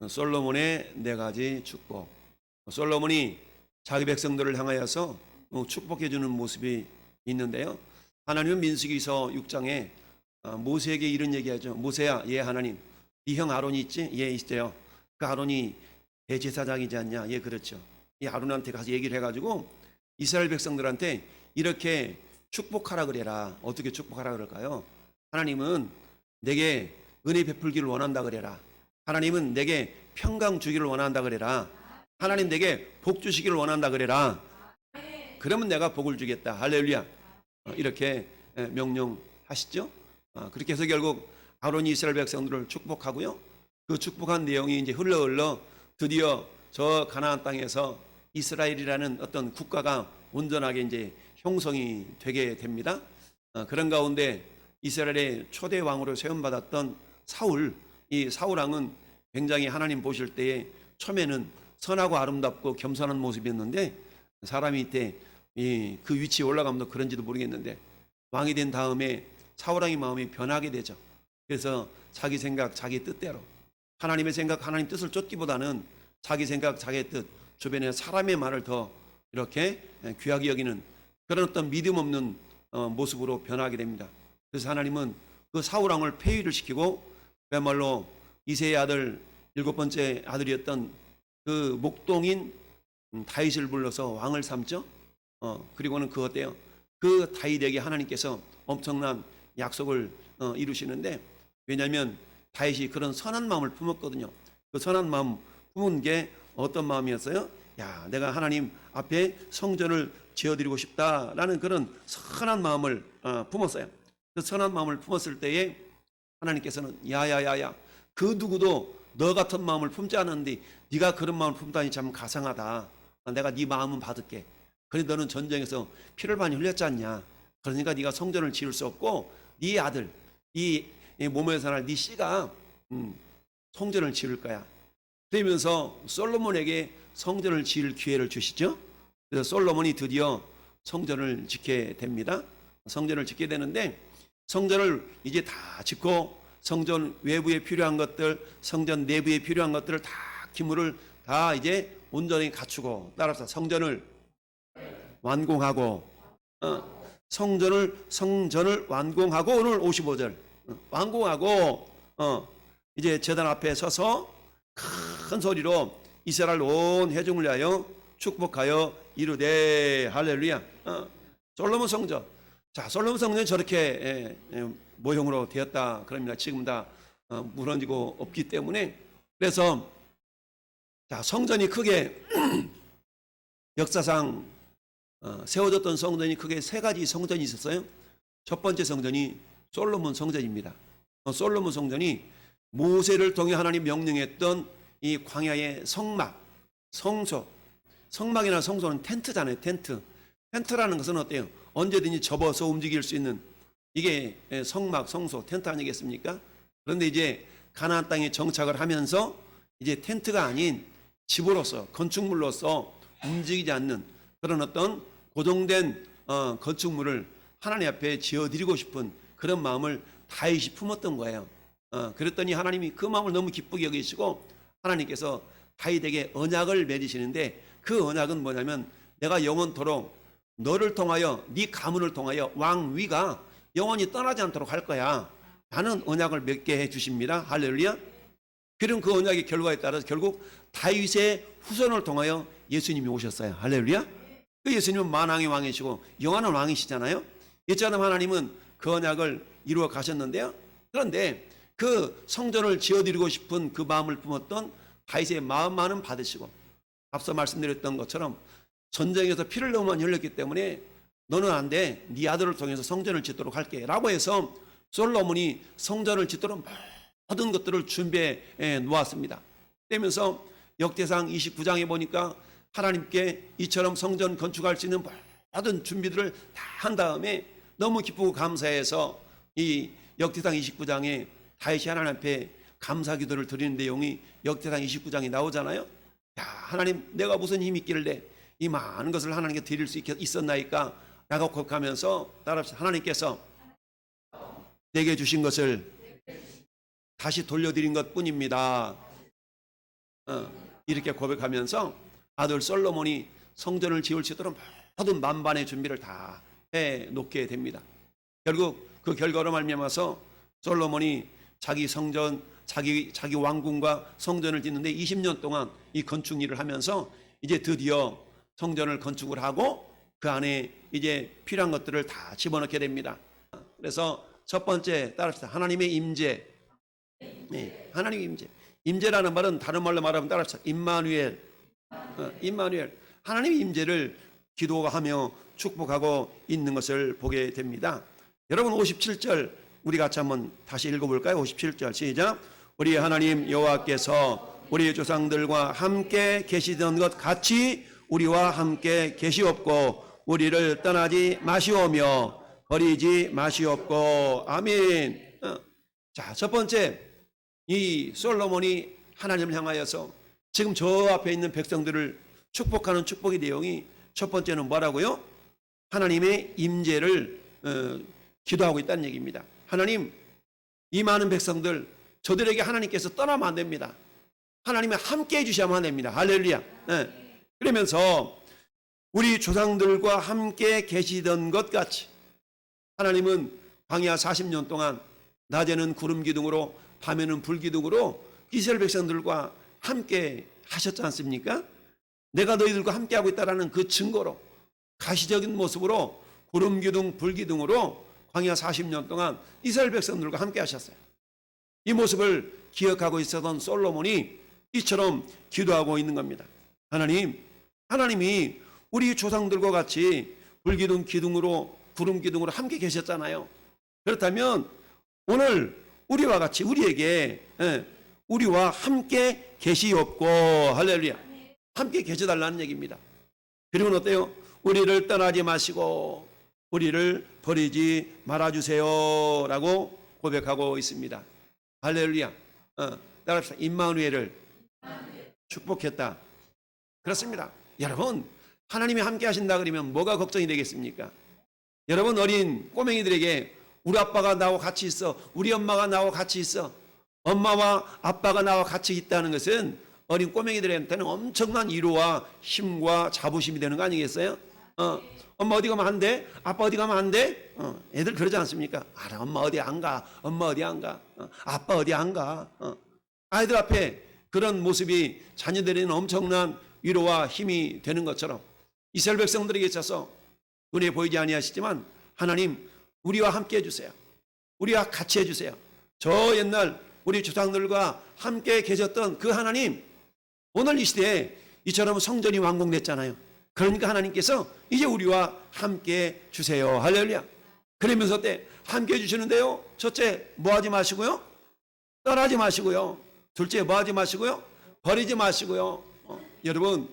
솔로몬의 4가지 축복. 솔로몬이 자기 백성들을 향하여서 축복해 주는 모습이 있는데요. 하나님은 민수기서 6장에 모세에게 이런 얘기하죠. 모세야, 예 하나님, 네 형 아론이 있지? 예 있어요. 그 아론이 대제사장이지 않냐? 예 그렇죠. 이 아론한테 가서 얘기를 해가지고 이스라엘 백성들한테 이렇게 축복하라 그래라. 어떻게 축복하라 그럴까요? 하나님은 내게 은혜 베풀기를 원한다 그래라. 하나님은 내게 평강 주기를 원한다 그래라. 하나님 내게 복 주시기를 원한다 그래라. 그러면 내가 복을 주겠다. 할렐루야. 이렇게 명령하시죠. 그렇게 해서 결국 아론이 이스라엘 백성들을 축복하고요. 그 축복한 내용이 이제 흘러 드디어 저 가나안 땅에서 이스라엘이라는 어떤 국가가 온전하게 이제 형성이 되게 됩니다. 그런 가운데 이스라엘의 초대 왕으로 세움받았던 사울, 이 사울 왕은 굉장히 하나님 보실 때에 처음에는 선하고 아름답고 겸손한 모습이었는데 사람이 이때 그 위치에 올라가면 그런지도 모르겠는데 왕이 된 다음에 사울 왕의 마음이 변하게 되죠. 그래서 자기 생각, 자기 뜻대로 하나님의 생각, 하나님 뜻을 쫓기보다는 자기 생각, 자기 뜻, 주변의 사람의 말을 더 이렇게 귀하게 여기는 그런 어떤 믿음 없는 모습으로 변하게 됩니다. 그래서 하나님은 그 사울 왕을 폐위를 시키고 그야말로 이새의 아들 7번째 아들이었던 그 목동인 다윗을 불러서 왕을 삼죠. 그리고는 그 어때요? 그 다윗에게 하나님께서 엄청난 약속을 이루시는데 왜냐하면 다윗이 그런 선한 마음을 품었거든요. 그 선한 마음 품은 게 어떤 마음이었어요? 야, 내가 하나님 앞에 성전을 지어드리고 싶다라는 그런 선한 마음을 품었어요. 그 선한 마음을 품었을 때에 하나님께서는 야야야야, 그 누구도 너 같은 마음을 품지 않았는데 네가 그런 마음을 품다니 참 가상하다. 내가 네 마음은 받을게. 그런데 너는 전쟁에서 피를 많이 흘렸지 않냐. 그러니까 네가 성전을 지을 수 없고 네 아들, 네 몸에서 날 네 씨가 성전을 지을 거야. 그러면서 솔로몬에게 성전을 지을 기회를 주시죠. 그래서 솔로몬이 드디어 성전을 짓게 됩니다. 성전을 짓게 되는데 성전을 이제 다 짓고 성전 외부에 필요한 것들, 성전 내부에 필요한 것들을 다 기물을 다 이제 온전히 갖추고 따라서 성전을 완공하고 성전을 완공하고 오늘 55절 완공하고 이제 제단 앞에 서서 큰 소리로 이스라엘 온 회중을 위하여 축복하여 이르되 할렐루야. 솔로몬 성전. 자, 솔로몬 성전이 저렇게 모형으로 되었다 그럽니다. 지금 다 무너지고 없기 때문에. 그래서 자, 성전이 크게 역사상 세워졌던 성전이 크게 3가지 성전이 있었어요. 첫 번째 성전이 솔로몬 성전입니다. 솔로몬 성전이 모세를 통해 하나님 명령했던 이 광야의 성막, 성소. 성막이나 성소는 텐트잖아요. 텐트라는 것은 어때요? 언제든지 접어서 움직일 수 있는 이게 성막, 성소, 텐트 아니겠습니까? 그런데 이제 가나안 땅에 정착을 하면서 이제 텐트가 아닌 집으로서, 건축물로서 움직이지 않는 그런 어떤 고정된 건축물을 하나님 앞에 지어드리고 싶은 그런 마음을 다윗이 품었던 거예요. 그랬더니 하나님이 그 마음을 너무 기쁘게 여기시고 하나님께서 다윗에게 언약을 맺으시는데 그 언약은 뭐냐면 내가 영원토록 너를 통하여 네 가문을 통하여 왕위가 영원히 떠나지 않도록 할 거야. 라는 언약을 맺게 해 주십니다. 할렐루야. 그런 그 언약의 결과에 따라서 결국 다윗의 후손을 통하여 예수님이 오셨어요. 할렐루야. 그 예수님은 만왕의 왕이시고 영원한 왕이시잖아요. 이처럼 하나님은 그 언약을 이루어 가셨는데요. 그런데 그 성전을 지어드리고 싶은 그 마음을 품었던 다윗의 마음만은 받으시고 앞서 말씀드렸던 것처럼 전쟁에서 피를 너무 많이 흘렸기 때문에 너는 안 돼. 네 아들을 통해서 성전을 짓도록 할게. 라고 해서 솔로몬이 성전을 짓도록 모든 것들을 준비해 놓았습니다. 그러면서 역대상 29장에 보니까 하나님께 이처럼 성전 건축할 수 있는 모든 준비들을 다 한 다음에 너무 기쁘고 감사해서 이 역대상 29장에 다윗이 하나님 앞에 감사 기도를 드리는 내용이 역대상 29장에 나오잖아요. 야, 하나님 내가 무슨 힘이 있길래 이 많은 것을 하나님께 드릴 수 있었나이까? 라고 고백하면서 따라합시다. 하나님께서 내게 주신 것을 다시 돌려드린 것 뿐입니다. 이렇게 고백하면서 아들 솔로몬이 성전을 지을 수 있도록 모든 만반의 준비를 다 해 놓게 됩니다. 결국 그 결과로 말미암아서 솔로몬이 자기 성전, 자기 왕궁과 성전을 짓는데 20년 동안 이 건축 일을 하면서 이제 드디어 성전을 건축을 하고 그 안에 이제 필요한 것들을 다 집어넣게 됩니다. 그래서 첫 번째 따라합시다. 하나님의 임재. 네, 하나님의 임재. 임재라는 말은 다른 말로 말하면 따라합시다. 임마누엘. 임마누엘. 하나님의 임재를 기도하며 축복하고 있는 것을 보게 됩니다. 여러분 57절 우리 같이 한번 다시 읽어볼까요? 57절 시작. 우리 하나님 여호와께서 우리 조상들과 함께 계시던 것 같이 우리와 함께 계시옵고 우리를 떠나지 마시오며 버리지 마시옵고 아멘. 자, 첫 번째 이 솔로몬이 하나님을 향하여서 지금 저 앞에 있는 백성들을 축복하는 축복의 내용이 첫 번째는 뭐라고요? 하나님의 임재를 기도하고 있다는 얘기입니다. 하나님, 이 많은 백성들 저들에게 하나님께서 떠나면 안 됩니다. 하나님이 함께 해주셔야만 됩니다. 할렐루야. 그러면서 우리 조상들과 함께 계시던 것 같이 하나님은 광야 40년 동안 낮에는 구름 기둥으로 밤에는 불 기둥으로 이스라엘 백성들과 함께 하셨지 않습니까? 내가 너희들과 함께하고 있다는 그 증거로 가시적인 모습으로 구름 기둥 불 기둥으로 광야 40년 동안 이스라엘 백성들과 함께 하셨어요. 이 모습을 기억하고 있었던 솔로몬이 이처럼 기도하고 있는 겁니다. 하나님이 우리 조상들과 같이 불기둥 기둥으로 구름 기둥으로 함께 계셨잖아요. 그렇다면 오늘 우리와 같이 우리에게 우리와 함께 계시옵고 할렐루야. 함께 계셔달라는 얘기입니다. 그리고는 어때요? 우리를 떠나지 마시고 우리를 버리지 말아주세요 라고 고백하고 있습니다. 할렐루야. 따라합시다. 임마누엘을 축복했다. 그렇습니다. 여러분, 하나님이 함께 하신다 그러면 뭐가 걱정이 되겠습니까? 여러분 어린 꼬맹이들에게 우리 아빠가 나와 같이 있어, 우리 엄마가 나와 같이 있어, 엄마와 아빠가 나와 같이 있다는 것은 어린 꼬맹이들한테는 엄청난 위로와 힘과 자부심이 되는 거 아니겠어요? 엄마 어디 가면 안 돼? 아빠 어디 가면 안 돼? 애들 그러지 않습니까? 알아, 엄마 어디 안 가? 엄마 어디 안 가? 아빠 어디 안 가? 아이들 앞에 그런 모습이 자녀들에게는 엄청난 위로와 힘이 되는 것처럼 이스라엘 백성들에게 있어서 눈에 보이지 아니하시지만 하나님 우리와 함께 해주세요. 우리와 같이 해주세요. 저 옛날 우리 조상들과 함께 계셨던 그 하나님 오늘 이 시대에 이처럼 성전이 완공됐잖아요. 그러니까 하나님께서 이제 우리와 함께 주세요. 할렐루야. 그러면서 때 함께 해주시는데요. 첫째 뭐하지 마시고요. 떠나지 마시고요. 둘째 뭐하지 마시고요. 버리지 마시고요. 여러분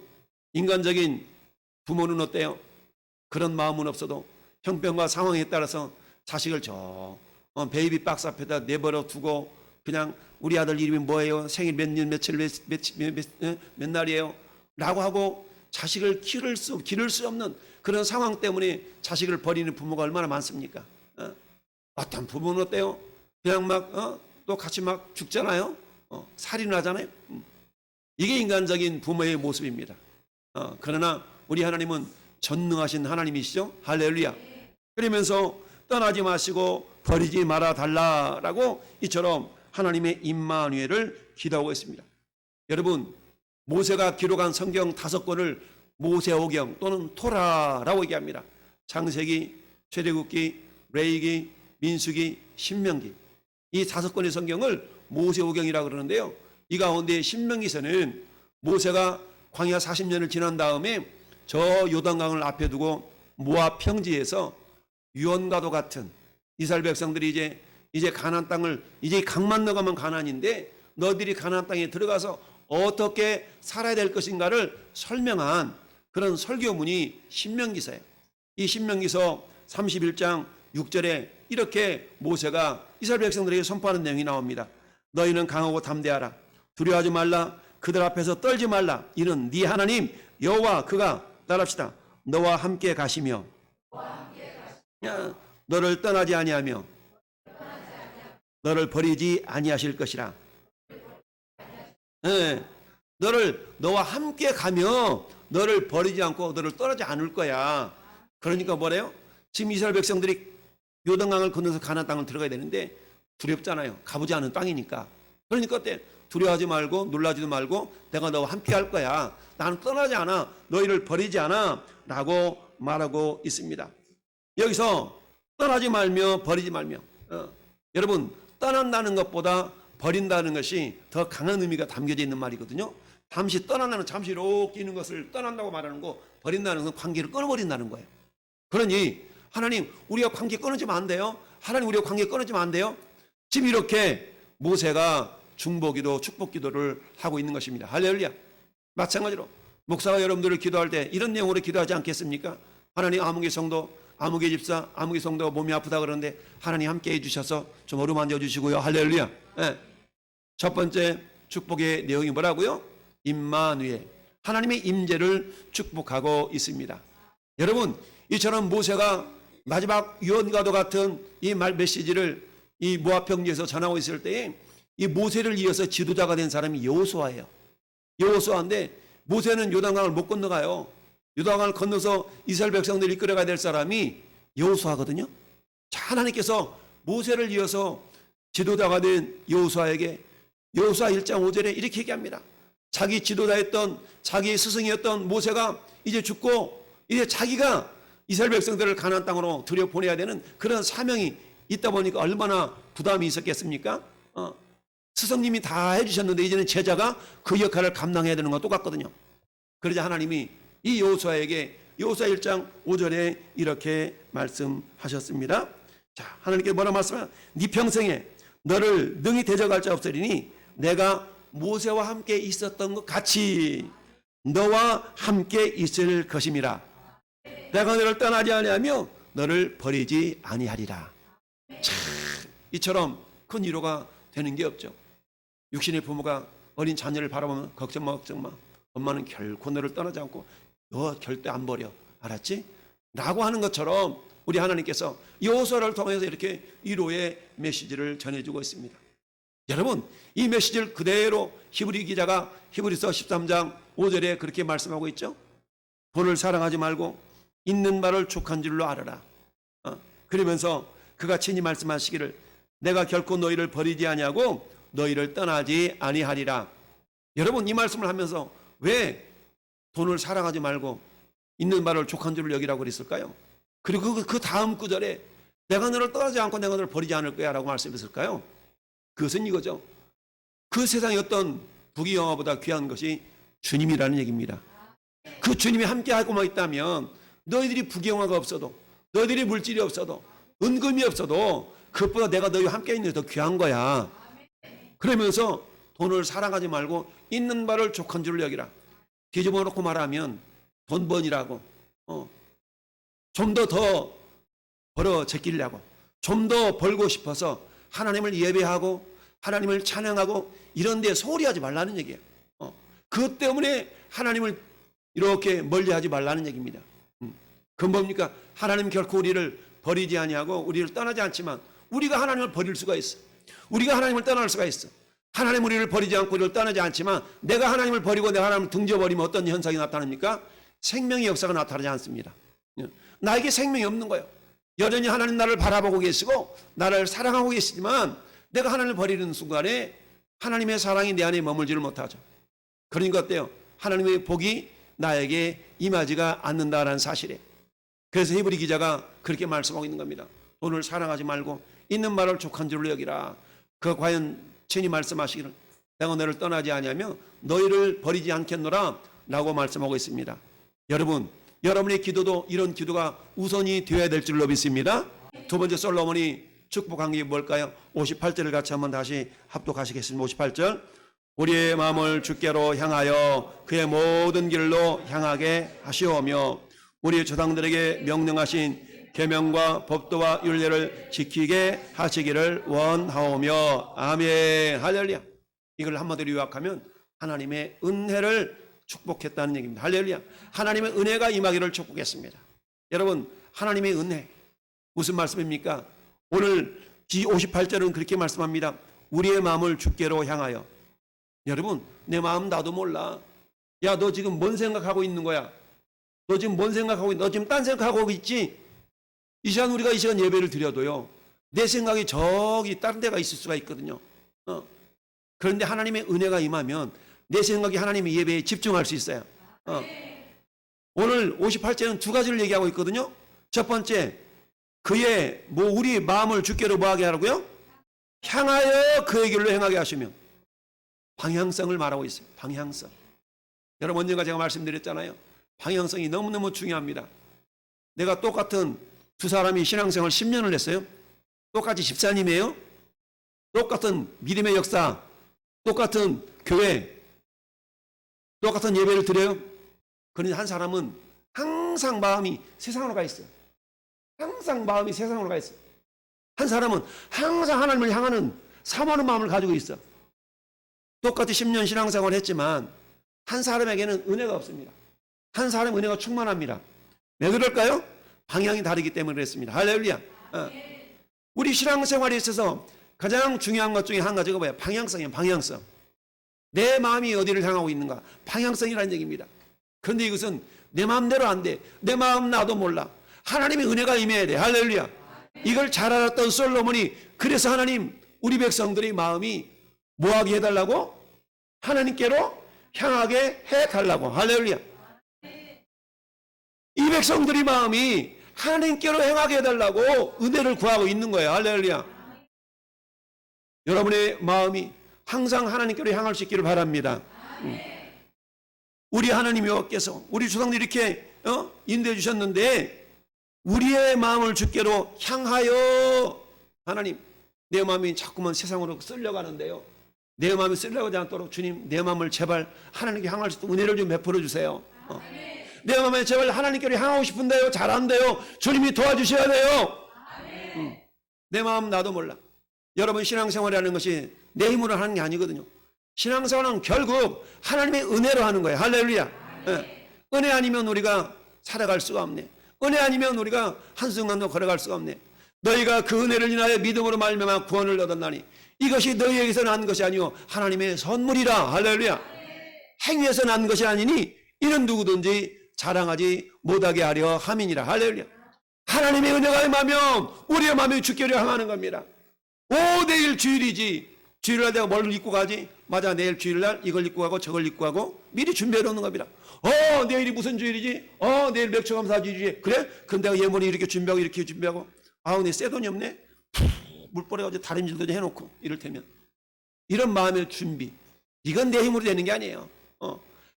인간적인 부모는 어때요? 그런 마음은 없어도 형편과 상황에 따라서 자식을 저 베이비 박스 앞에다 내버려 두고 그냥 우리 아들 이름이 뭐예요? 생일 몇 년 며칠 몇 날이에요? 라고 하고 자식을 기를 수 없는 그런 상황 때문에 자식을 버리는 부모가 얼마나 많습니까? 어떤 부모는 어때요? 그냥 또 같이 막 죽잖아요? 살인하잖아요? 이게 인간적인 부모의 모습입니다. 그러나 우리 하나님은 전능하신 하나님이시죠? 할렐루야. 그러면서 떠나지 마시고 버리지 말아 달라라고 이처럼 하나님의 임마누엘을 기도하고 있습니다. 여러분 모세가 기록한 성경 5권을 모세오경 또는 토라라고 얘기합니다. 창세기, 출애굽기, 레위기, 민수기, 신명기 이 5권의 성경을 모세오경이라고 그러는데요. 이 가운데 신명기서는 모세가 광야 40년을 지난 다음에 저 요단강을 앞에 두고 모압 평지에서 유언과도 같은 이스라엘 백성들이 이제 가나안 땅을 이제 강만 넘어가면 가나안인데 너희들이 가나안 땅에 들어가서 어떻게 살아야 될 것인가를 설명한 그런 설교문이 신명기서예요. 이 신명기서 31장 6절에 이렇게 모세가 이스라엘 백성들에게 선포하는 내용이 나옵니다. 너희는 강하고 담대하라. 두려워하지 말라. 그들 앞에서 떨지 말라. 이는 네 하나님 여호와 그가 따라합시다. 너와 함께 가시며 너를 떠나지 아니하며 너를 버리지 아니하실 것이라. 네. 너와 함께 가며 너를 버리지 않고 너를 떠나지 않을 거야. 그러니까 뭐래요? 지금 이스라엘 백성들이 요단강을 건너서 가나안 땅을 들어가야 되는데 두렵잖아요. 가보지 않은 땅이니까. 그러니까 어때? 두려워하지 말고 놀라지도 말고 내가 너와 함께 할 거야. 나는 떠나지 않아. 너희를 버리지 않아. 라고 말하고 있습니다. 여기서 떠나지 말며 버리지 말며 여러분 떠난다는 것보다 버린다는 것이 더 강한 의미가 담겨져 있는 말이거든요. 잠시 떠난다는 잠시 이렇게 있는 것을 떠난다고 말하는 거, 버린다는 건 관계를 끊어버린다는 거예요. 그러니 하나님 우리가 관계 끊어지면 안 돼요. 하나님 우리가 관계 끊어지면 안 돼요. 지금 이렇게 모세가 중보기도 축복기도를 하고 있는 것입니다. 할렐루야. 마찬가지로 목사가 여러분들을 기도할 때 이런 내용으로 기도하지 않겠습니까? 하나님 아무개 성도, 아무개 집사, 아무개 성도가 몸이 아프다 그러는데 하나님 함께 해주셔서 좀 어루만져 주시고요. 할렐루야. 네. 첫 번째 축복의 내용이 뭐라고요? 임마누엘, 하나님의 임재를 축복하고 있습니다. 여러분 이처럼 모세가 마지막 유언과도 같은 이 말 메시지를 이 모압 평지에서 전하고 있을 때에 이 모세를 이어서 지도자가 된 사람이 여호수아예요. 여호수아인데 모세는 요단강을 못 건너가요. 요단강을 건너서 이스라엘 백성들이 이끌어가야 될 사람이 여호수아거든요. 자, 하나님께서 모세를 이어서 지도자가 된 여호수아에게 여호수아 1장 5절에 이렇게 얘기합니다. 자기 지도자였던 자기 스승이었던 모세가 이제 죽고 이제 자기가 이스라엘 백성들을 가나안 땅으로 들여보내야 되는 그런 사명이 있다 보니까 얼마나 부담이 있었겠습니까? 스승님이 다 해주셨는데 이제는 제자가 그 역할을 감당해야 되는 건 똑같거든요. 그러자 하나님이 이 여호수아에게 여호수아 1장 5절에 이렇게 말씀하셨습니다. 자, 하나님께 뭐라 말씀하냐? 네 평생에 너를 능히 대적할 자 없으리니 내가 모세와 함께 있었던 것 같이 너와 함께 있을 것임이라. 내가 너를 떠나지 아니하며 너를 버리지 아니하리라. 참, 이처럼 큰 위로가 되는 게 없죠. 육신의 부모가 어린 자녀를 바라보면 걱정 마, 걱정 마. 엄마는 결코 너를 떠나지 않고 너 절대 안 버려. 알았지? 라고 하는 것처럼 우리 하나님께서 여호수아를 통해서 이렇게 위로의 메시지를 전해주고 있습니다. 여러분 이 메시지를 그대로 히브리 기자가 히브리서 13장 5절에 그렇게 말씀하고 있죠. 돈을 사랑하지 말고 있는 바를 족한 줄로 알아라. 그러면서 그가 친히 말씀하시기를 내가 결코 너희를 버리지 아니하고 너희를 떠나지 아니하리라. 여러분 이 말씀을 하면서 왜 돈을 사랑하지 말고 있는 바를 족한 줄을 여기라고 그랬을까요? 그리고 그 다음 구절에 내가 너를 떠나지 않고 내가 너를 버리지 않을 거야 라고 말씀했을까요? 그것은 이거죠. 그 세상의 어떤 부귀영화보다 귀한 것이 주님이라는 얘기입니다. 그 주님이 함께하고만 있다면 너희들이 부귀영화가 없어도 너희들이 물질이 없어도 은금이 없어도 그것보다 내가 너희와 함께 있는 게 더 귀한 거야. 그러면서 돈을 사랑하지 말고 있는 바를 족한 줄을 여기라. 뒤집어 놓고 말하면 돈 번이라고 좀 더 벌어 제끼려고 좀 더 벌고 싶어서 하나님을 예배하고 하나님을 찬양하고 이런 데 소홀히 하지 말라는 얘기예요. 그것 때문에 하나님을 이렇게 멀리하지 말라는 얘기입니다. 그건 뭡니까? 하나님 결코 우리를 버리지 아니하고 우리를 떠나지 않지만 우리가 하나님을 버릴 수가 있어. 우리가 하나님을 떠날 수가 있어. 하나님 우리를 버리지 않고 우리를 떠나지 않지만 내가 하나님을 버리고 내가 하나님을 등져버리면 어떤 현상이 나타납니까? 생명의 역사가 나타나지 않습니다. 나에게 생명이 없는 거예요. 여전히 하나님 나를 바라보고 계시고 나를 사랑하고 계시지만 내가 하나님을 버리는 순간에 하나님의 사랑이 내 안에 머물지를 못하죠. 그러니까 어때요? 하나님의 복이 나에게 임하지가 않는다라는 사실에. 그래서 히브리 기자가 그렇게 말씀하고 있는 겁니다. 돈을 사랑하지 말고 있는 말을 족한 줄로 여기라. 그 과연 친히 말씀하시기를 내가 너를 떠나지 아니하며 너희를 버리지 않겠노라 라고 말씀하고 있습니다. 여러분 여러분의 기도도 이런 기도가 우선이 되어야 될 줄로 믿습니다. 두 번째 솔로몬이 축복한 게 뭘까요? 58절을 같이 한번 다시 합독하시겠습니다. 58절 우리의 마음을 주께로 향하여 그의 모든 길로 향하게 하시오며 우리 조상들에게 명령하신 계명과 법도와 율례를 지키게 하시기를 원하오며 아멘. 할렐루야. 이걸 한마디로 요약하면 하나님의 은혜를 축복했다는 얘기입니다. 할렐루야. 하나님의 은혜가 임하기를 축복했습니다. 여러분 하나님의 은혜 무슨 말씀입니까? 오늘 58절은 그렇게 말씀합니다. 우리의 마음을 주께로 향하여 여러분, 내 마음 나도 몰라. 야, 너 지금 뭔 생각하고 있는 거야? 너 지금 뭔 생각하고 있? 너 지금 딴 생각하고 있지? 이 시간 우리가 이 시간 예배를 드려도요, 내 생각이 저기 다른 데가 있을 수가 있거든요. 그런데 하나님의 은혜가 임하면 내 생각이 하나님의 예배에 집중할 수 있어요. 오늘 58제는 두 가지를 얘기하고 있거든요. 첫 번째, 그의 우리 마음을 주께로 뭐하게 하라고요? 향하여 그의 길로 행하게 하시며, 방향성을 말하고 있어요. 방향성. 여러분, 언젠가 제가 말씀드렸잖아요. 방향성이 너무너무 중요합니다. 내가 똑같은 두 사람이 신앙생활 10년을 했어요. 똑같이 집사님이에요. 똑같은 믿음의 역사, 똑같은 교회, 똑같은 예배를 드려요. 그런데 한 사람은 항상 마음이 세상으로 가 있어요. 항상 마음이 세상으로 가 있어요. 한 사람은 항상 하나님을 향하는 사모하는 마음을 가지고 있어. 똑같이 10년 신앙생활을 했지만 한 사람에게는 은혜가 없습니다. 한 사람은 은혜가 충만합니다. 왜 그럴까요? 방향이 다르기 때문에 그랬습니다. 할렐루야. 우리 신앙생활에 있어서 가장 중요한 것 중에 한 가지가 뭐예요? 방향성이에요. 방향성. 내 마음이 어디를 향하고 있는가? 방향성이라는 얘기입니다. 그런데 이것은 내 마음대로 안 돼. 내 마음 나도 몰라. 하나님의 은혜가 임해야 돼. 할렐루야. 이걸 잘 알았던 솔로몬이, 그래서 하나님, 우리 백성들의 마음이 뭐하게 해달라고? 하나님께로 향하게 해달라고. 할렐루야. 이 백성들의 마음이 하나님께로 행하게 해달라고 은혜를 구하고 있는 거예요. 할렐루야. 여러분의 마음이 항상 하나님께로 향할 수 있기를 바랍니다. 우리 하나님께서 우리 조상들이 이렇게 인도해 주셨는데, 우리의 마음을 주께로 향하여, 하나님, 내 마음이 자꾸만 세상으로 쓸려가는데요, 내 마음이 쓸려가지 않도록 주님, 내 마음을 제발 하나님께 향할 수 있도록 은혜를 좀 베풀어 주세요. 내 마음에 제발 하나님께로 향하고 싶은데요, 잘 안 돼요. 주님이 도와주셔야 돼요. 내 마음 나도 몰라. 여러분, 신앙생활이라는 것이 내 힘으로 하는 게 아니거든요. 신앙생활은 결국 하나님의 은혜로 하는 거예요. 할렐루야. 은혜 아니면 우리가 살아갈 수가 없네. 은혜 아니면 우리가 한순간도 걸어갈 수가 없네. 너희가 그 은혜를 인하여 믿음으로 말미암아 구원을 얻었나니 이것이 너희에게서 난 것이 아니요 하나님의 선물이라. 할렐루야. 행위에서 난 것이 아니니 이는 누구든지 자랑하지 못하게 하려 함이니라. 할렐루야. 하나님의 은혜가 임하면 우리의 마음이 주께로 향하는 겁니다. 내일 주일이지. 주일날 내가 뭘 입고 가지? 맞아, 내일 주일날 이걸 입고 가고 저걸 입고 가고 미리 준비해 놓는 겁니다. 내일이 무슨 주일이지? 내일 맥주감사주일이지. 그래? 그럼 내가 예물이 이렇게 준비하고 이렇게 준비하고, 내 새 돈이 없네? 물 뿌려가지고 다림질도 좀 해놓고, 이를테면. 이런 마음의 준비. 이건 내 힘으로 되는 게 아니에요.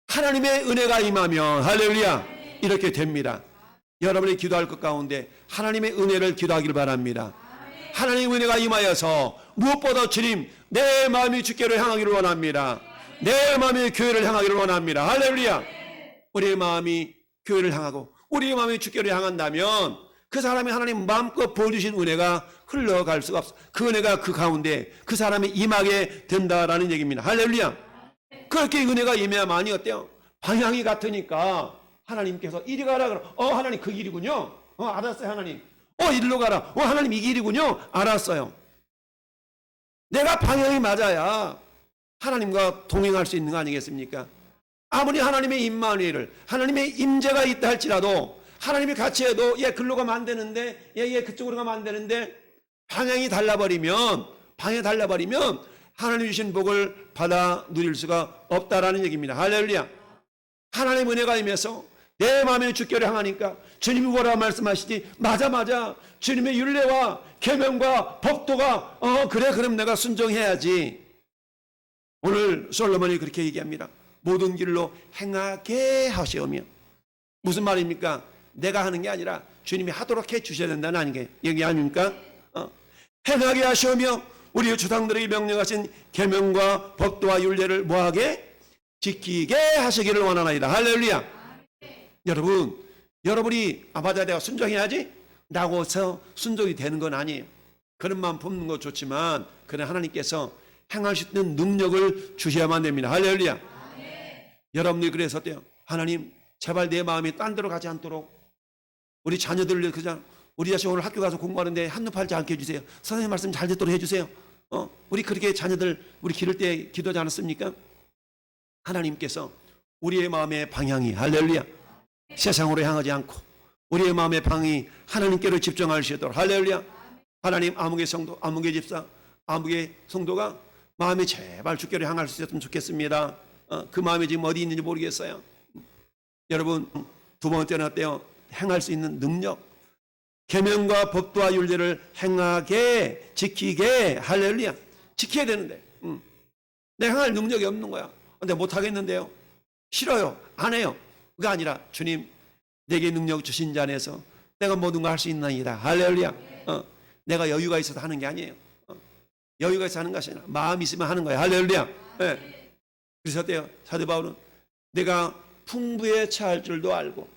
하나님의 은혜가 임하면, 할렐루야, 이렇게 됩니다. 여러분이 기도할 것 가운데 하나님의 은혜를 기도하기를 바랍니다. 하나님의 은혜가 임하여서 무엇보다 주님, 내 마음이 주께로 향하기를 원합니다. 내 마음이 교회를 향하기를 원합니다. 할렐루야. 우리의 마음이 교회를 향하고 우리의 마음이 주께로 향한다면 그 사람이 하나님 마음껏 보여주신 은혜가 흘러갈 수가 없어. 그 은혜가 그 가운데 그 사람이 임하게 된다라는 얘기입니다. 할렐루야. 그렇게 은혜가 임해야만이 어때요? 방향이 같으니까 하나님께서 이리 가라 그러면 하나님 그 길이군요. 알았어요 하나님. 이리로 가라. 하나님 이 길이군요. 알았어요. 내가 방향이 맞아야 하나님과 동행할 수 있는 거 아니겠습니까? 아무리 하나님의 임마누엘을, 하나님의 임재가 있다 할지라도 하나님이 같이 해도 얘 글로 가면 안 되는데, 얘 그쪽으로 가면 안 되는데, 방향이 달라버리면 하나님 주신 복을 받아 누릴 수가 없다라는 얘기입니다. 할렐루야. 하나님 은혜가 임해서 내 마음의 주께로 향하니까 주님이 뭐라고 말씀하시지? 맞아. 주님의 율례와 계명과 법도가 그래, 그럼 내가 순종해야지. 오늘 솔로몬이 그렇게 얘기합니다. 모든 길로 행하게 하시오며. 무슨 말입니까? 내가 하는 게 아니라 주님이 하도록 해 주셔야 된다는 얘기 아닙니까? 행하게 하시오며 우리 조상들에게 명령하신 계명과 법도와 율례를 뭐하게? 지키게 하시기를 원하나이다. 할렐루야. 여러분이 맞아, 내가 순종해야지 라고서 순종이 되는 건 아니에요. 그런 마음 품는 거 좋지만 그는 하나님께서 행할 수 있는 능력을 주셔야만 됩니다. 할렐루야. 여러분들이 그래서 어때요? 하나님 제발 내 마음이 딴 데로 가지 않도록, 우리 자녀들을 그냥 우리 자식 오늘 학교 가서 공부하는데 한눈 팔지 않게 해주세요. 선생님 말씀 잘 듣도록 해주세요. 우리 그렇게 자녀들 우리 기를 때 기도하지 않았습니까? 하나님께서 우리의 마음의 방향이 할렐루야 세상으로 향하지 않고 우리의 마음의 방향이 하나님께로 집중할 수 있도록 할렐루야 하나님 아무개 성도 아무개 집사 아무개 성도가 마음이 제발 주께로 향할 수 있었으면 좋겠습니다. 그 마음이 지금 어디 있는지 모르겠어요. 여러분 두 번째는 어때요? 행할 수 있는 능력 계명과 법도와 율례를 행하게 지키게 할렐루야 지켜야 되는데 내가 행할 능력이 없는 거야. 근데 못하겠는데요. 싫어요. 안 해요. 그게 아니라 주님 내게 능력 주신 자 안에서 내가 모든 걸 할 수 있나이다. 할렐루야. 내가 여유가 있어서 하는 게 아니에요. 여유가 있어서 하는 것이 아니라 마음이 있으면 하는 거예요. 할렐루야. 네. 그래서 어때요? 사도 바울은 내가 풍부에 처할 줄도 알고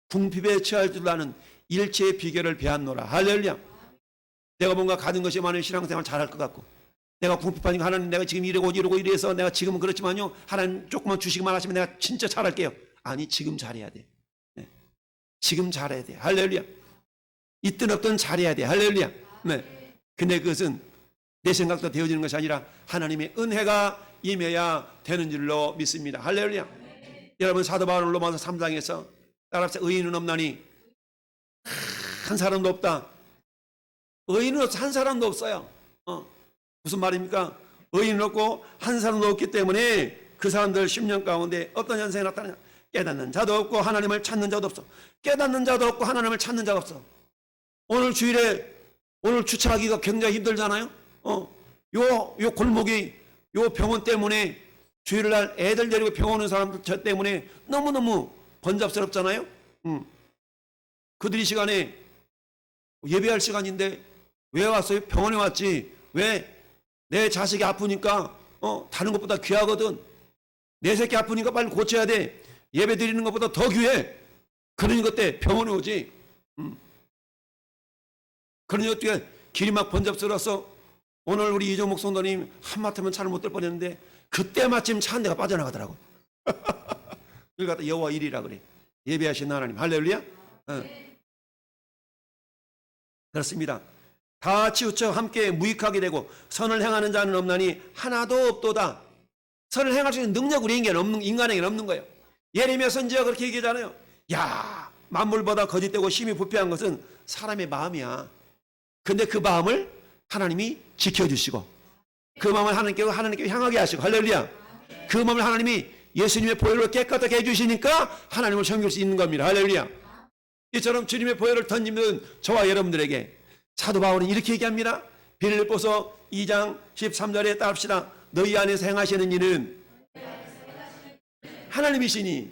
궁핍에 처할 줄도 아는 일체의 비결을 배웠노라. 할렐루야. 내가 뭔가 가진 것이 많은 신앙생활 잘할 것 같고 내가 궁핍하니까 하나님 내가 지금 이러고 이래서 내가 지금은 그렇지만요 하나님 조금만 주시기만 하시면 내가 진짜 잘할게요. 아니 지금 잘해야 돼. 네. 지금 잘해야 돼. 할렐루야. 있든 없든 잘해야 돼. 할렐루야. 네. 근데 그것은 내 생각도 되어지는 것이 아니라 하나님의 은혜가 임해야 되는 줄로 믿습니다. 할렐루야. 여러분 사도 바울 로마서 3장에서 따라서 의인은 없나니 한 사람도 없다. 의인은 한 사람도 없어요. 무슨 말입니까? 의인은 없고 한 사람도 없기 때문에 그 사람들 10년 가운데 어떤 현상이 나타나냐? 깨닫는 자도 없고 하나님을 찾는 자도 없어. 깨닫는 자도 없고 하나님을 찾는 자가 없어. 오늘 주일에 오늘 주차하기가 굉장히 힘들잖아요. 요 골목이 요 병원 때문에 주일날 애들 데리고 병원 오는 사람들 저 때문에 너무너무 번잡스럽잖아요. 그들이 시간에 예배할 시간인데 왜 왔어요? 병원에 왔지. 왜? 내 자식이 아프니까 다른 것보다 귀하거든. 내 새끼 아프니까 빨리 고쳐야 돼. 예배 드리는 것보다 더 귀해. 그러니 그때 병원에 오지. 그러니 어떻게 길이 막 번잡스러워서 오늘 우리 이종목 성도님 한마터면 차를 못 들 뻔했는데 그때 마침 차 한 대가 빠져나가더라고. 그걸 갖다 여호와 일이라 그래. 예배하신 하나님. 할렐루야. 그렇습니다. 다 치우쳐 함께 무익하게 되고 선을 행하는 자는 없나니 하나도 없도다. 선을 행할 수 있는 능력 우리 인간에게는 없는 거예요. 예레미야 선지자가 그렇게 얘기하잖아요. 야 만물보다 거짓되고 심히 부패한 것은 사람의 마음이야. 근데 그 마음을 하나님이 지켜주시고 그 마음을 하나님께 향하게 하시고 할렐루야. 그 마음을 하나님이 예수님의 보혈로 깨끗하게 해주시니까 하나님을 섬길 수 있는 겁니다. 할렐루야. 이처럼 주님의 보혈을 던지면 저와 여러분들에게 사도 바울은 이렇게 얘기합니다. 빌립보서 2장 13절에 따릅시다. 너희 안에서 행하시는 일은 하나님이시니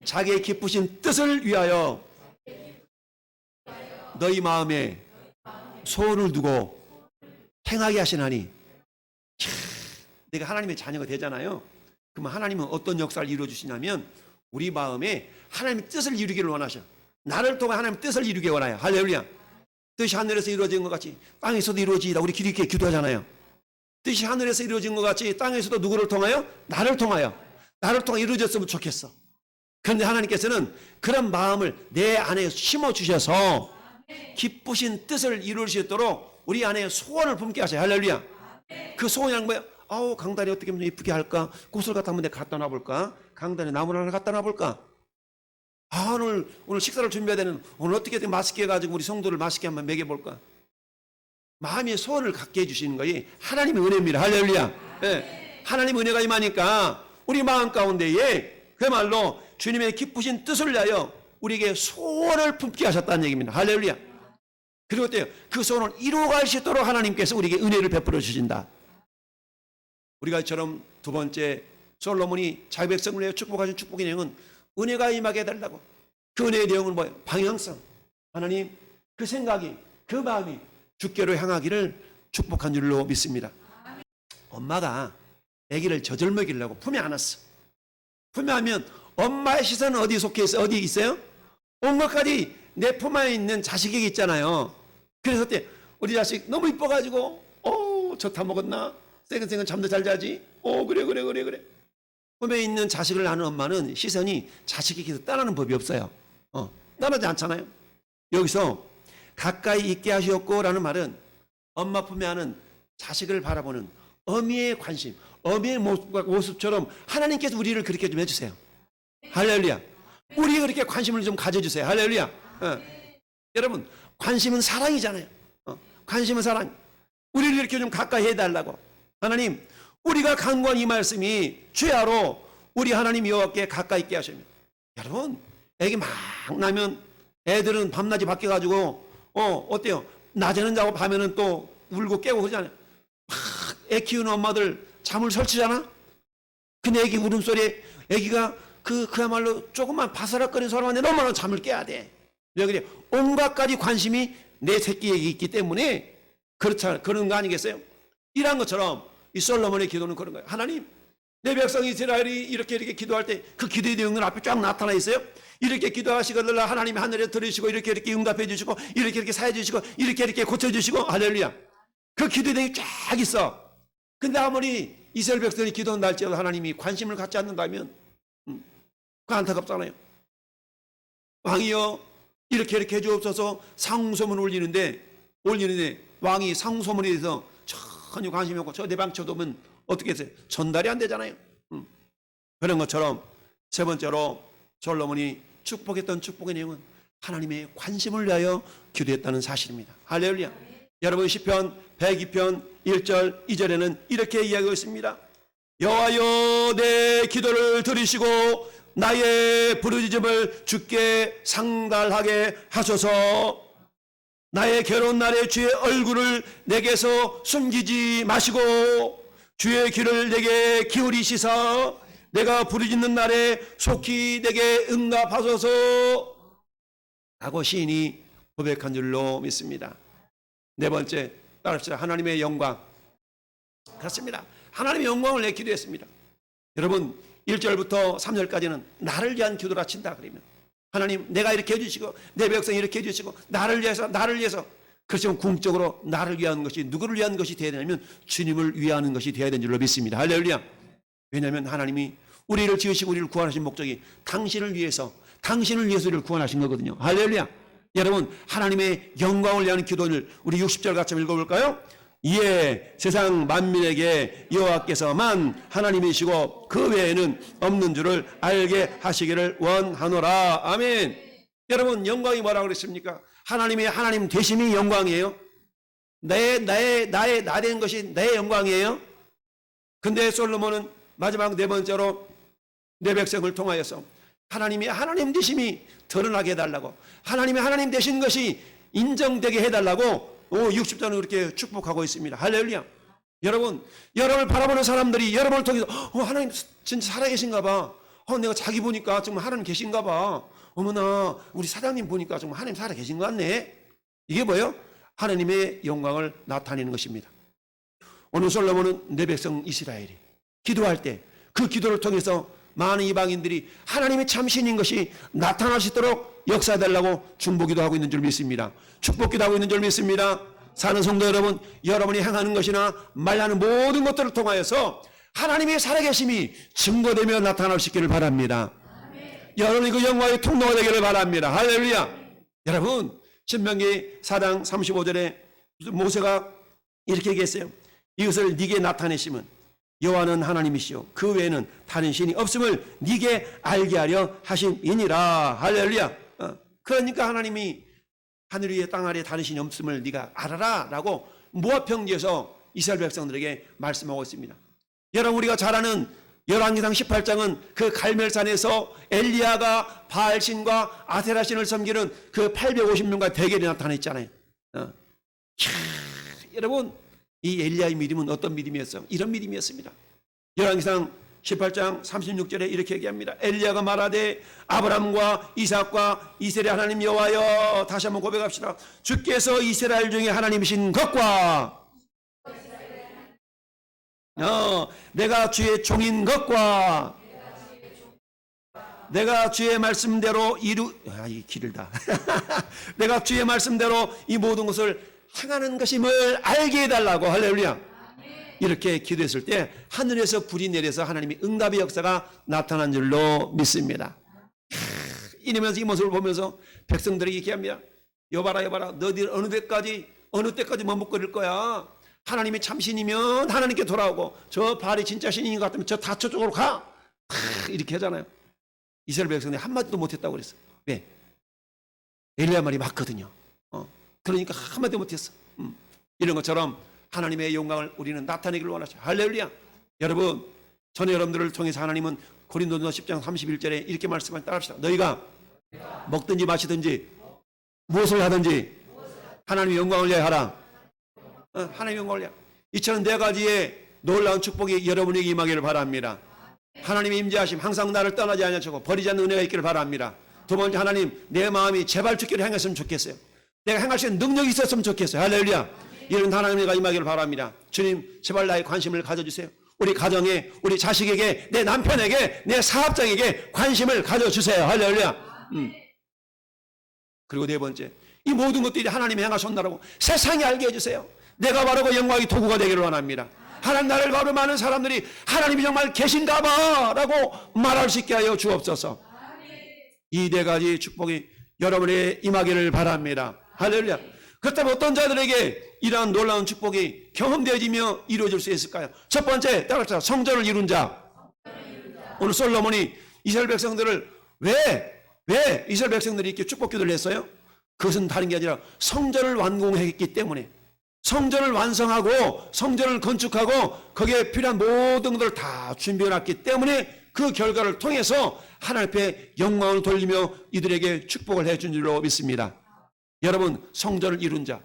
자기의 기쁘신 뜻을 위하여 너희 마음에 소원을 두고 행하게 하시나니. 내가 하나님의 자녀가 되잖아요. 그러면 하나님은 어떤 역사를 이루어주시냐면 우리 마음에 하나님의 뜻을 이루기를 원하셔. 나를 통해 하나님의 뜻을 이루기 원해요. 할렐루야. 뜻이 하늘에서 이루어진 것 같이 땅에서도 이루어지다. 우리 이렇게 기도하잖아요. 뜻이 하늘에서 이루어진 것 같이 땅에서도 누구를 통하여? 나를 통하여. 나를 통해 이루어졌으면 좋겠어. 그런데 하나님께서는 그런 마음을 내 안에 심어주셔서 기쁘신 뜻을 이룰 수 있도록 우리 안에 소원을 품게 하셔요. 할렐루야. 그 소원이란 뭐예요? 아우 강단에 어떻게 하면 예쁘게 할까? 꽃을 갖다 한번 내가 갖다 놔볼까? 강단에 나무를 하나 갖다 놔볼까? 오늘 식사를 준비해야 되는 오늘 어떻게든 맛있게 해가지고 우리 성도를 맛있게 한번 먹여볼까? 마음의 소원을 갖게 해주시는 것이 하나님의 은혜입니다. 할렐루야. 네. 하나님의 은혜가 임하니까 우리 마음 가운데에 그야말로 주님의 기쁘신 뜻을 위하여 우리에게 소원을 품게 하셨다는 얘기입니다. 할렐루야. 그리고 어때요? 그 소원을 이루어갈 수 있도록 하나님께서 우리에게 은혜를 베풀어 주신다. 우리가 이처럼 두 번째 솔로몬이 자기 백성을 위해 축복하신 축복의 내용은 은혜가 임하게 해달라고. 그 은혜의 내용은 뭐예요? 방향성. 하나님 그 생각이 그 마음이 주께로 향하기를 축복한 줄로 믿습니다. 엄마가 아기를 젖을 먹이려고 품에 안았어. 품에 안으면 엄마의 시선은 어디 속해 있어요? 어디 있어요? 온 것까지 내 품 안에 있는 자식에게 있잖아요. 그래서 때 우리 자식 너무 이뻐가지고 젖 다 먹었나? 새근새근 잠도 잘 자지? 그래. 품에 있는 자식을 낳는 엄마는 시선이 자식에게서 떠나는 법이 없어요. 떠나지 않잖아요. 여기서 가까이 있게 하시옵고 라는 말은 엄마 품에 안은 자식을 바라보는 어미의 관심, 어미의 모습처럼 하나님께서 우리를 그렇게 좀 해주세요. 할렐루야. 우리가 그렇게 관심을 좀 가져주세요. 할렐루야. 여러분, 관심은 사랑이잖아요. 관심은 사랑. 우리를 이렇게 좀 가까이 해달라고. 하나님, 우리가 간구한 이 말씀이 주야로 우리 하나님 여호와께 가까이 있게 하시면. 여러분, 애기 막 나면 애들은 밤낮이 바뀌어가지고 어때요? 낮에는 자고 밤에는 또 울고 깨고 그러잖아요. 막 애 키우는 엄마들 잠을 설치잖아. 근데 애기 울음소리에 애기가 그야말로 조금만 바스락거리는 소리만 내면 너무나 잠을 깨야 돼. 그래 온갖 가지 관심이 내 새끼에게 있기 때문에 그런 거 아니겠어요? 이런 것처럼 이 솔로몬의 기도는 그런 거예요. 하나님, 내 백성 이스라엘이 이렇게 기도할 때 그 기도의 내용은 앞에 쫙 나타나 있어요. 이렇게 기도하시거든 하나님이 하늘에 들으시고 이렇게 응답해 주시고 이렇게 사해 주시고 이렇게 고쳐 주시고 할렐루야. 그 기도의 내용이 쫙 있어. 근데 아무리 이스라엘 백성이 기도한다 할지라도 하나님이 관심을 갖지 않는다면 그거 안타깝잖아요. 왕이여 이렇게 해주옵소서 상소문 올리는데 왕이 상소문에 대해서 전혀 관심이 없고 저 내방 쳐도면 어떻게 했어요? 전달이 안 되잖아요. 그런 것처럼 세 번째로 솔로몬이 축복했던 축복의 내용은 하나님의 관심을 위하여 기도했다는 사실입니다. 할렐루야. 여러분 시편 102편 1절 2절에는 이렇게 이야기하고 있습니다. 여호와여 내 기도를 들으시고 나의 부르짖음을 주께 상달하게 하소서. 나의 괴로운 날에 주의 얼굴을 내게서 숨기지 마시고 주의 귀를 내게 기울이시사 내가 부르짖는 날에 속히 내게 응답하소서 하고 시인이 고백한 줄로 믿습니다. 네 번째 따릅시다. 하나님의 영광. 그렇습니다. 하나님의 영광을 내 기도했습니다. 여러분 1절부터 3절까지는 나를 위한 기도라 친다 그러면 하나님 내가 이렇게 해주시고 내 백성이 이렇게 해주시고 나를 위해서 그렇지만 궁극적으로 나를 위한 것이 누구를 위한 것이 되어야 되냐면 주님을 위하는 것이 되어야 되는 줄로 믿습니다. 할렐루야. 왜냐하면 하나님이 우리를 지으시고 우리를 구원하신 목적이 당신을 위해서 우리를 구원하신 거거든요. 할렐루야. 여러분 하나님의 영광을 위한 기도를 우리 60절 같이 읽어볼까요? 이에 세상 만민에게 여호와께서만 하나님이시고 그 외에는 없는 줄을 알게 하시기를 원하노라. 아멘. 여러분 영광이 뭐라고 그랬습니까? 하나님 되심이 영광이에요. 나 된 것이 내 영광이에요. 근데 솔로몬은 마지막 네 번째로 내 백성을 통하여서 하나님이 하나님 되심이 드러나게 해달라고 하나님이 하나님 되신 것이 인정되게 해달라고 60절은 그렇게 축복하고 있습니다. 할렐루야. 여러분을 바라보는 사람들이 여러분을 통해서 하나님 진짜 살아계신가 봐. 내가 자기 보니까 정말 하나님 계신가 봐. 어머나 우리 사장님 보니까 정말 하나님 살아계신 것 같네. 이게 뭐예요? 하나님의 영광을 나타내는 것입니다. 오늘 솔로몬은 내 백성 이스라엘이 기도할 때 그 기도를 통해서 많은 이방인들이 하나님의 참신인 것이 나타날 수 있도록 역사해달라고 중보기도 하고 있는 줄 믿습니다. 축복기도 하고 있는 줄 믿습니다. 사는 성도 여러분, 여러분이 행하는 것이나 말하는 모든 것들을 통하여서 하나님의 살아계심이 증거되며 나타날 수 있기를 바랍니다. 여러분이 그 영광의 통로가 되기를 바랍니다. 할렐루야. 여러분 신명기 4장 35절에 모세가 이렇게 얘기했어요. 이것을 네게 나타내심은 여호와는 하나님이시요 그 외에는 다른 신이 없음을 네게 알게 하려 하심이니라. 할렐루야. 그러니까 하나님이 하늘 위에 땅 아래에 다른 신이 없음을 네가 알아라 라고 모압 평지에서 이스라엘 백성들에게 말씀하고 있습니다. 여러분 우리가 잘 아는 열왕기상 18장은 그 갈멜산에서 엘리야가 바알신과 아세라신을 섬기는 그 850명과 대결이 나타나 있잖아요. 여러분 이 엘리야의 믿음은 어떤 믿음이었어요? 이런 믿음이었습니다. 열왕기상 18장 36절에 이렇게 얘기합니다. 엘리야가 말하되 아브람과 이삭과 이스라엘 하나님 여호와여. 다시 한번 고백합시다. 주께서 이스라엘 중에 하나님이신 것과 내가 주의 종인 것과 내가 주의 말씀대로 이 길다. 내가 주의 말씀대로 이 모든 것을 행하는 것임을 알게 해달라고. 할렐루야. 이렇게 기도했을 때 하늘에서 불이 내려서 하나님의 응답의 역사가 나타난 줄로 믿습니다. 이러면서 이 모습을 보면서 백성들에게 얘기합니다. 여봐라 너희들 어느 때까지 머뭇거릴 거야. 하나님이 참신이면 하나님께 돌아오고 저 발이 진짜 신인 것 같으면 저 다처 쪽으로 가. 이렇게 하잖아요. 이스라엘 백성들이 한마디도 못했다고 그랬어요. 왜? 엘리야 말이 맞거든요. 그러니까 한마디도 못했어. 이런 것처럼 하나님의 영광을 우리는 나타내기를 원하죠. 할렐루야. 여러분, 전에 여러분들을 통해서 하나님은 고린도전서 10장 31절에 이렇게 말씀을 따라합시다. 너희가 먹든지 마시든지 무엇을 하든지 하나님의 영광을 위하여 하라. 하나님의 영광을 위하여. 이처럼 네 가지의 놀라운 축복이 여러분에게 임하기를 바랍니다. 하나님의 임재하심, 항상 나를 떠나지 아니하시고 버리지 않는 은혜가 있기를 바랍니다. 두 번째, 하나님 내 마음이 제발 주기를 행했으면 좋겠어요. 내가 행할 수 있는 능력이 있었으면 좋겠어요. 할렐루야. 이런 하나님의 임하기를 바랍니다. 주님, 제발 나의 관심을 가져주세요. 우리 가정에, 우리 자식에게, 내 남편에게, 내 사업장에게 관심을 가져주세요. 할렐루야. 그리고 네 번째, 이 모든 것들이 하나님이 행하셨나라고 세상에 알게 해주세요. 내가 바르고 영광이 도구가 되기를 원합니다. 하나님 나를 바로 많은 사람들이 하나님이 정말 계신가 봐 라고 말할 수 있게 하여 주옵소서. 이 네 가지 축복이 여러분의 임하기를 바랍니다. 할렐루야. 그렇다면 어떤 자들에게 이러한 놀라운 축복이 경험되어지며 이루어질 수 있을까요? 첫 번째, 따라서 성전을 이룬 자. 오늘 솔로몬이 이스라엘 백성들을 왜 이스라엘 백성들이 이렇게 축복 기도를 했어요? 그것은 다른 게 아니라 성전을 완공했기 때문에, 성전을 완성하고 성전을 건축하고 거기에 필요한 모든 것들을 다 준비해놨기 때문에 그 결과를 통해서 하나님 앞에 영광을 돌리며 이들에게 축복을 해준 줄로 믿습니다. 여러분, 성전을 이룬 자,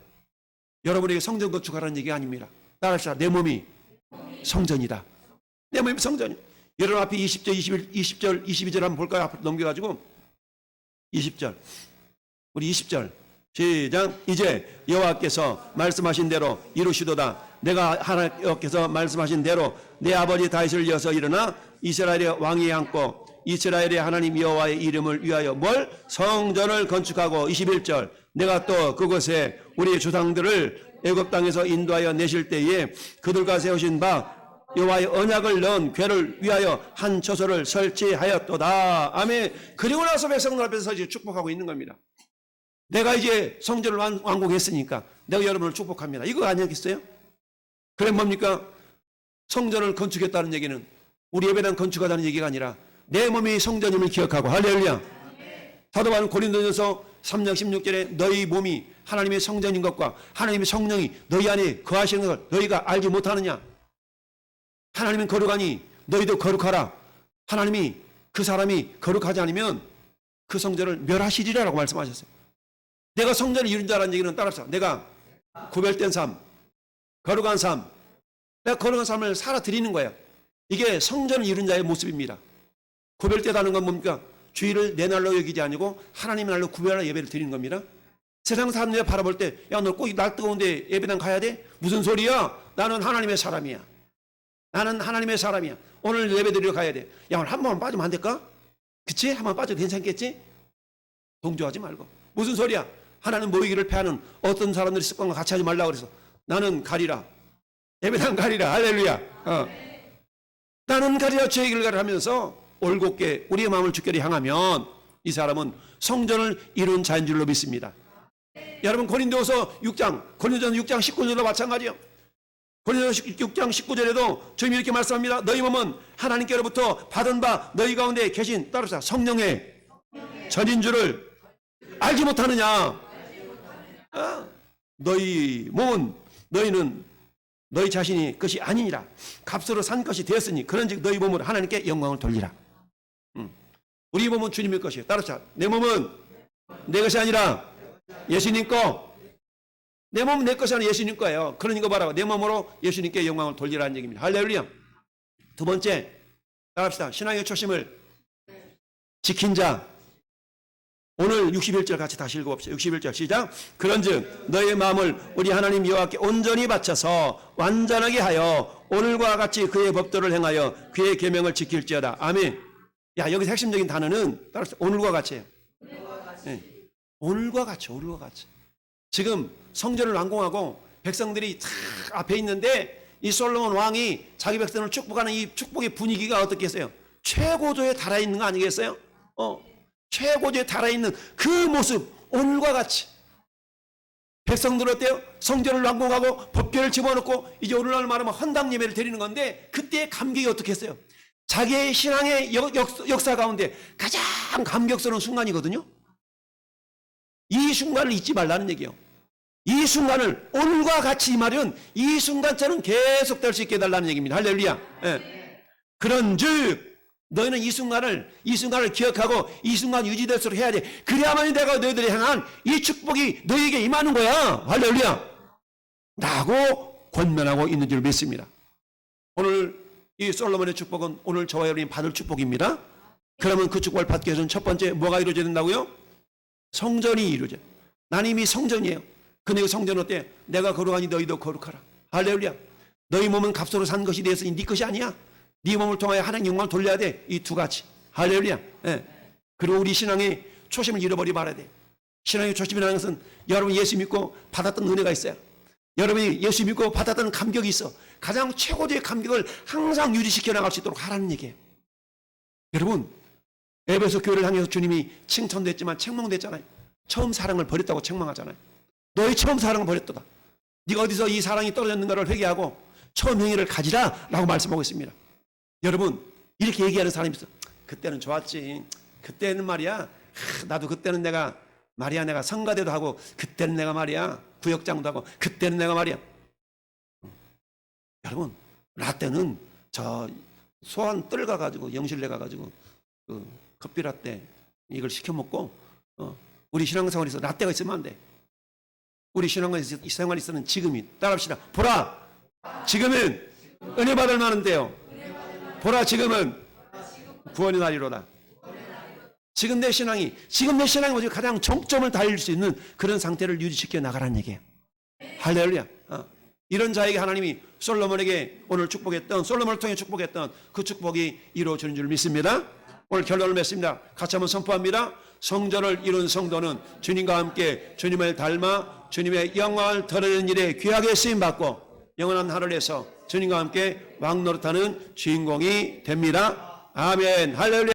여러분에게 성전 건축하라는 얘기가 아닙니다. 따라합시다. 내 몸이 성전이다. 내 몸이 성전이다. 여러분 앞에 20절, 22절 한번 볼까요? 앞으로 넘겨가지고 20절, 우리 20절 시작. 이제 여호와께서 말씀하신 대로 이루시도다. 내가 하나님께서 말씀하신 대로 내 아버지 다윗을 이어서 일어나 이스라엘의 왕이 앉고 이스라엘의 하나님 여호와의 이름을 위하여 뭘? 성전을 건축하고 21절 내가 또 그곳에 우리 조상들을 애굽 땅에서 인도하여 내실 때에 그들과 세우신 바 여호와의 언약을 넣은 궤를 위하여 한 처소를 설치하였도다. 아멘. 그리고 나서 백성들 앞에서 이제 축복하고 있는 겁니다. 내가 이제 성전을 완공했으니까 내가 여러분을 축복합니다. 이거 아니겠어요? 그래 뭡니까? 성전을 건축했다는 얘기는 우리 예배당 건축하다는 얘기가 아니라 내 몸이 성전임을 기억하고 할렐루야. 사도 바울은 고린도전서 3장 16절에 너희 몸이 하나님의 성전인 것과 하나님의 성령이 너희 안에 거하시는 것을 너희가 알지 못하느냐? 하나님은 거룩하니 너희도 거룩하라. 하나님이 그 사람이 거룩하지 않으면 그 성전을 멸하시리라고 말씀하셨어요. 내가 성전을 이룬 자라는 얘기는 따라서 내가 구별된 삶, 거룩한 삶, 내가 거룩한 삶을 살아드리는 거예요. 이게 성전을 이룬 자의 모습입니다. 구별되다는 건 뭡니까? 주일을 내 날로 여기지 아니고 하나님의 날로 구별하여 예배를 드리는 겁니다. 세상 사람들이 바라볼 때 야, 너 꼭 날 뜨거운데 예배당 가야 돼? 무슨 소리야? 나는 하나님의 사람이야. 나는 하나님의 사람이야. 오늘 예배 드리러 가야 돼. 야, 오늘 한 번만 빠지면 안 될까? 그치? 한 번 빠져도 괜찮겠지? 동조하지 말고. 무슨 소리야? 하나는 모이기를 패하는 어떤 사람들이 습관과 같이 하지 말라고 그래서 나는 가리라. 예배당 가리라. 할렐루야. 나는 가리라 주의 길을 가리라 하면서 올곧게 우리의 마음을 주께로 향하면 이 사람은 성전을 이룬 자인 줄로 믿습니다. 여러분 고린도서 6장 19절도 마찬가지요. 고린도서 6장 19절에도 주님이 이렇게 말씀합니다. 너희 몸은 하나님께로부터 받은 바 너희 가운데 계신 따라서 성령의 전인 줄을 알지 못하느냐? 너희 몸은 너희는 너희 자신이 것이 아니니라. 값으로 산 것이 되었으니 그런즉 너희 몸으로 하나님께 영광을 돌리라. 우리 몸은 주님의 것이에요. 따라서 내 몸은 내 것이 아니라 예수님 거. 내 몸은 내 것이 아니라 예수님 거예요. 그러니까 뭐라고? 내 몸으로 예수님께 영광을 돌리라는 얘기입니다. 할렐루야. 두 번째 따라합시다. 신앙의 초심을 지킨 자. 오늘 61절 같이 다시 읽어봅시다. 61절 시작. 그런즉 너의 마음을 우리 하나님 여호와께 온전히 바쳐서 완전하게 하여 오늘과 같이 그의 법도를 행하여 그의 계명을 지킬지어다. 아멘. 야, 여기서 핵심적인 단어는 따라서 오늘과 같이예요. 네. 오늘과 같이. 지금 성전을 완공하고 백성들이 다 앞에 있는데 이 솔로몬 왕이 자기 백성을 축복하는 이 축복의 분위기가 어떻겠어요? 최고조에 달아있는 거 아니겠어요? 최고조에 달아있는 그 모습, 오늘과 같이 백성들 어때요? 성전을 완공하고 법궤를 집어넣고 이제 오늘날 말하면 헌당 예배를 드리는 건데 그때의 감격이 어떻게 했어요? 자기의 신앙의 역사 가운데 가장 감격스러운 순간이거든요. 이 순간을 잊지 말라는 얘기예요. 이 순간을 오늘과 같이 말은 이 순간처럼 계속될 수 있게 해달라는 얘기입니다. 할렐루야. 예. 그런즉 너희는 이 순간을 기억하고 이 순간 유지될수록 해야 돼. 그래야만 내가 너희들이 향한 이 축복이 너희에게 임하는 거야. 할렐루야. 라고 권면하고 있는 줄 믿습니다. 오늘 이 솔로몬의 축복은 오늘 저와 여러분이 받을 축복입니다. 그러면 그 축복을 받기 위해서는 첫 번째 뭐가 이루어져야 된다고요? 성전이 이루어져요. 나는 이미 성전이에요. 근데 그 성전은 어때요? 내가 거룩하니 너희도 거룩하라. 할렐루야. 너희 몸은 값으로 산 것이 되었으니 네 것이 아니야. 네 몸을 통하여 하나님 영광을 돌려야 돼. 이 두 가지. 할렐루야. 예. 그리고 우리 신앙의 초심을 잃어버리지 말아야 돼. 신앙의 초심이라는 것은 여러분이 예수 믿고 받았던 은혜가 있어요. 여러분이 예수 믿고 받았던 감격이 있어. 가장 최고의 감격을 항상 유지시켜 나갈 수 있도록 하라는 얘기예요. 여러분, 에베소 교회를 향해서 주님이 칭찬도 했지만 책망도 했잖아요. 처음 사랑을 버렸다고 책망하잖아요. 너희 처음 사랑을 버렸도다. 네가 어디서 이 사랑이 떨어졌는가를 회개하고 처음 행위를 가지라 라고 말씀하고 있습니다. 여러분, 이렇게 얘기하는 사람이 있어. 그때는 좋았지. 그때는 말이야. 나도 그때는 내가 성가대도 하고 그때는 내가 말이야 구역장도 하고 그때는 내가 말이야. 여러분, 라떼는 저 소한 뜰 가가지고 영실내 가가지고 그 커피라떼 이걸 시켜 먹고 우리 신앙생활에서 라떼가 있으면 안 돼. 우리 신앙생활에 있어는 지금이 따라합시다. 보라, 지금은 은혜 받을 만한데요. 보라, 지금은 구원의 날이로다. 지금 내 신앙이 뭐지? 가장 정점을 달릴 수 있는 그런 상태를 유지시켜 나가라는 얘기예요. 할렐루야. 이런 자에게 하나님이 솔로몬에게 오늘 축복했던, 솔로몬을 통해 축복했던 그 축복이 이루어지는 줄 믿습니다. 오늘 결론을 맺습니다. 같이 한번 선포합니다. 성전을 이룬 성도는 주님과 함께 주님을 닮아 주님의 영광을 드러내는 일에 귀하게 쓰임받고 영원한 하늘에서 주님과 함께 왕노릇하는 주인공이 됩니다. 아멘. 할렐루야.